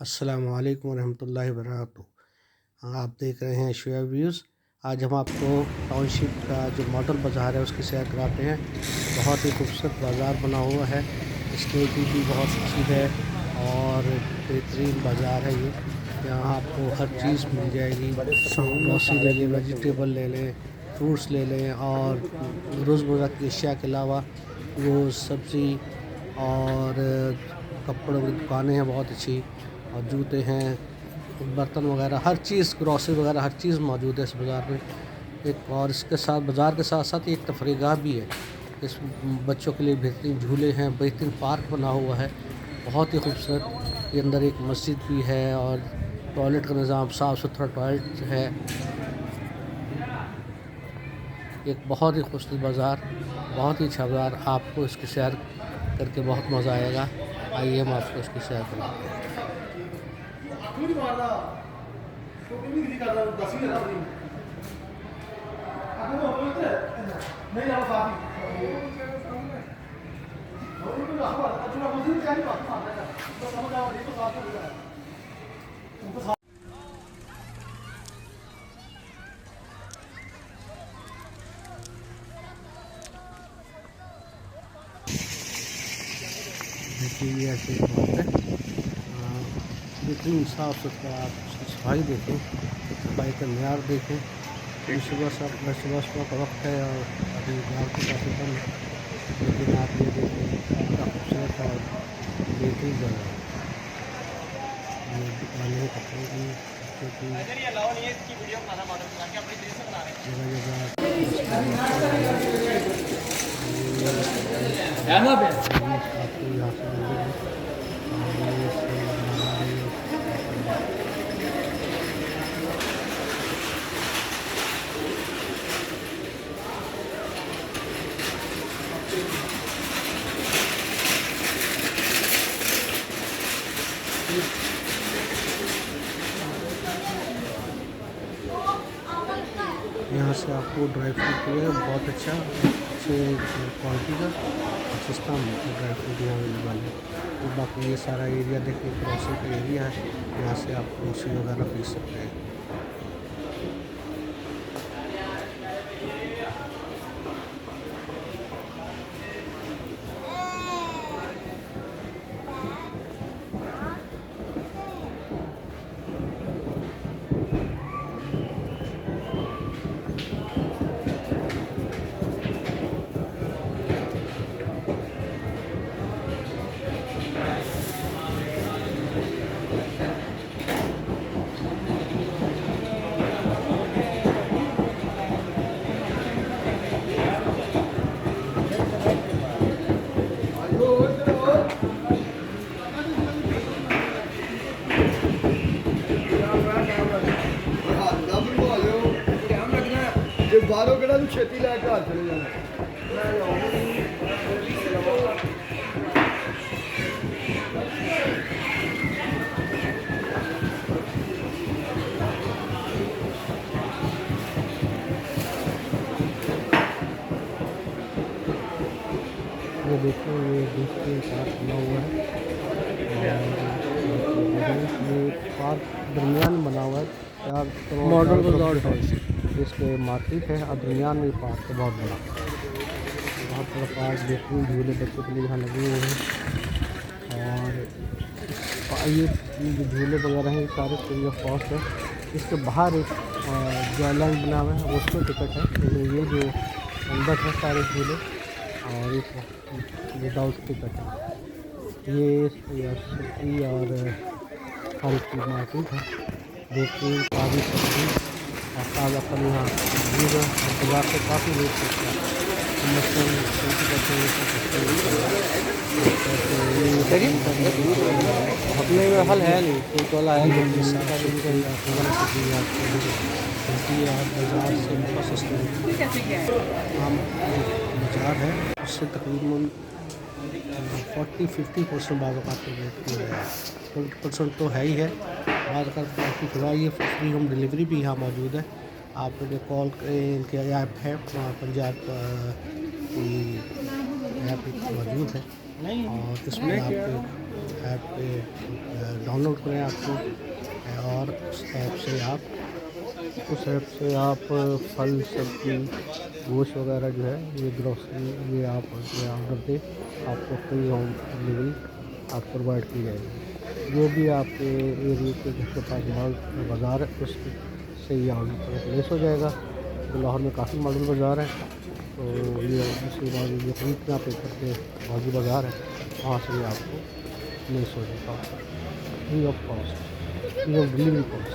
अस्सलामु अलैकुम वरहमतुल्लाहि वबरकातुहू। आप देख रहे हैं शुएब व्यूज़। आज हम आपको टाउनशिप का जो मॉडल बाज़ार है उसकी सैर कराते हैं। बहुत ही खूबसूरत बाज़ार बना हुआ है, स्टेडियम भी बहुत अच्छी है और बेहतरीन बाज़ार है ये। यहाँ आपको हर चीज़ मिल जाएगी। ग्रॉसरी ले लें, वेजिटेबल ले लें, फ्रूट्स ले लें और रोज़मर्रा की अशिया के अलावा वो सब्ज़ी और कपड़ों की दुकानें हैं बहुत अच्छी, और जूते हैं, बर्तन वगैरह, हर चीज़, ग्रॉसरी वगैरह हर चीज़ मौजूद है इस बाज़ार में। एक और इसके साथ बाज़ार के साथ साथ एक तफरीहगाह भी है। इस बच्चों के लिए बेहतरीन झूले हैं, बेहतरीन पार्क बना हुआ है, बहुत ही खूबसूरत। ये अंदर एक मस्जिद भी है और टॉयलेट का निज़ाम, साफ़ सुथरा टॉयलेट है। एक बहुत ही खूबसूरत बाज़ार, बहुत ही अच्छा बाज़ार। आपको इसकी सैर करके बहुत मज़ा आएगा। आइए हम आपको इसकी सैर कराते हैं। देखिए ये ऐसे बहुत है, बेहतरीन साफ़ सुथरा। आप उसकी सफाई देखें, सफाई का मेयार देखें। अभी सुबह का वक्त है और अभी मार्केट काफ़ी कम है, लेकिन आप ये देखें कितना खूबसूरत और बेहतरीन जगह है। ये दुकानें हैं कपड़ों की, बच्चों की, जगह जगह आपको यहाँ से मिलेगी। और ये इससे बना रही है यहाँ से आपको ड्राई फ्रूट मिलेगा बहुत अच्छा, अच्छे क्वालिटी का और सस्ता ड्राई फ्रूट यहाँ अवेलेबल है। तो बाकी ये सारा एरिया देखिए, ग्रोसरी का एरिया है, यहाँ से आप ग्रोसरी वगैरह खरीद सकते हैं। बारों के तू छेती लैके हाथ चले जाना। ये देखो, ये बेहतरीन पार्क बना हुआ है और ये पार्क दरमियान बना हुआ है। चार मॉडल बाज़ार टाउनशिप, इस पे मार्केट है और दरमियान में पार्क है बहुत बड़ा। बहुत बड़ा पार्क, बेहतरीन झूले बच्चों के लिए यहाँ लगे हुए हैं। और ये जो झूले वगैरह हैं सारे फ्री ऑफ कॉस्ट है। इसके बाहर एक जो आइलैंड बना हुआ है उसमें टिकट है, लेकिन ये जो अंदर है सारे झूले और एक विदाउट टिकट है। ये फ्री और फल की मार्केट है, बेहतरीन ताज़ी सब्जी और ताज़ा फल यहाँ मौजूद है और बाज़ार से काफ़ी रेट सकता है। अपने में हल है नहीं, कोई टोला है जो सारा दिन का बाज़ार से बहुत सस्ता आम बाज़ार है, उससे तकरीबन 40-50% बाद रेट किया गया है। 20% तो है ही है, बाद का बाकी थोड़ा ये फ्री होम डिलीवरी भी यहाँ मौजूद है। आप इन्हें कॉल करें, इनके ऐप है पंजाब की ऐप मौजूद है और इसमें आप ऐप पे डाउन डाउनलोड करें आपको, और उस ऐप से आप फल सब्जी गोश्त वगैरह जो है, ये ग्रोसरी, ये आप जो है ऑर्डर दें, आपको फ्री होम डिलीवरी आपको प्रोवाइड की जाएगी। जो भी आपके एरिया के घर के पास बाज़ार है, उसके से ये ऑर्डर पर प्लेस हो जाएगा। क्योंकि लाहौर में काफ़ी मॉडल बाज़ार हैं, तो ये दूसरी बात, ये रूट यहाँ पे करके बाजू बाज़ार है, वहाँ से ये आपको प्लेस हो जाएगा free of cost, free of delivery cost.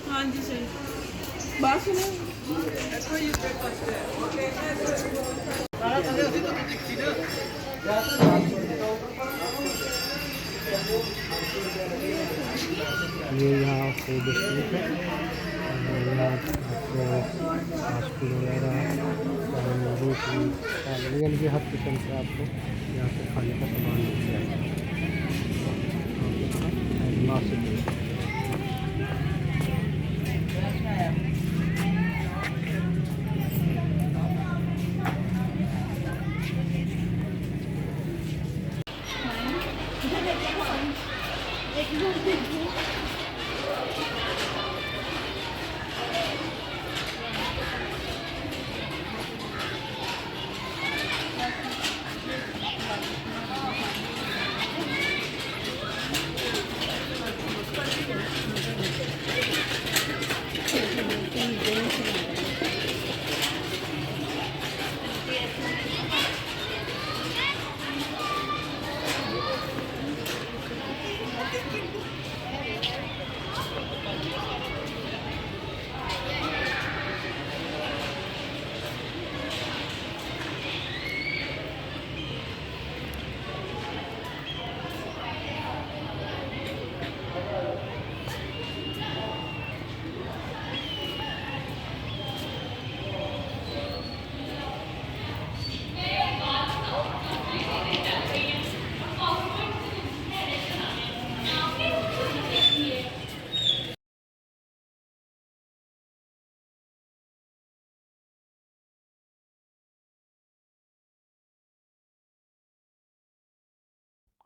हाँ जी सही बात सुनो। ये यहाँ फूड स्ट्रीट है, और यहाँ आपको फास्ट फूड वगैरह, चाहे रोटी, चावल, यानी कि हर किस्म का आपको यहाँ से खाने का सामान मिल जाएगा। आप मुनासिब रेट में।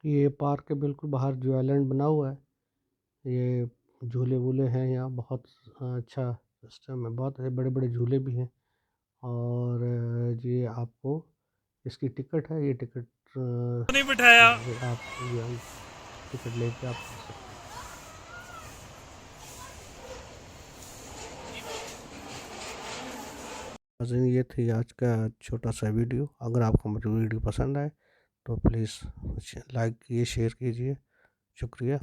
ये पार्क के बिल्कुल बाहर जो आइलैंड बना हुआ है, ये झूले वूले हैं यहाँ, बहुत अच्छा सिस्टम है, बहुत बड़े बड़े झूले भी हैं। और ये आपको इसकी टिकट है, ये टिकट नहीं बिठाया। आप ये टिकट लेके आप कर सकते हैं। नाज़रीन, ये थी आज का छोटा सा वीडियो। अगर आपको मेरी वीडियो पसंद आए तो प्लीज़ लाइक कीजिए, शेयर कीजिए। शुक्रिया।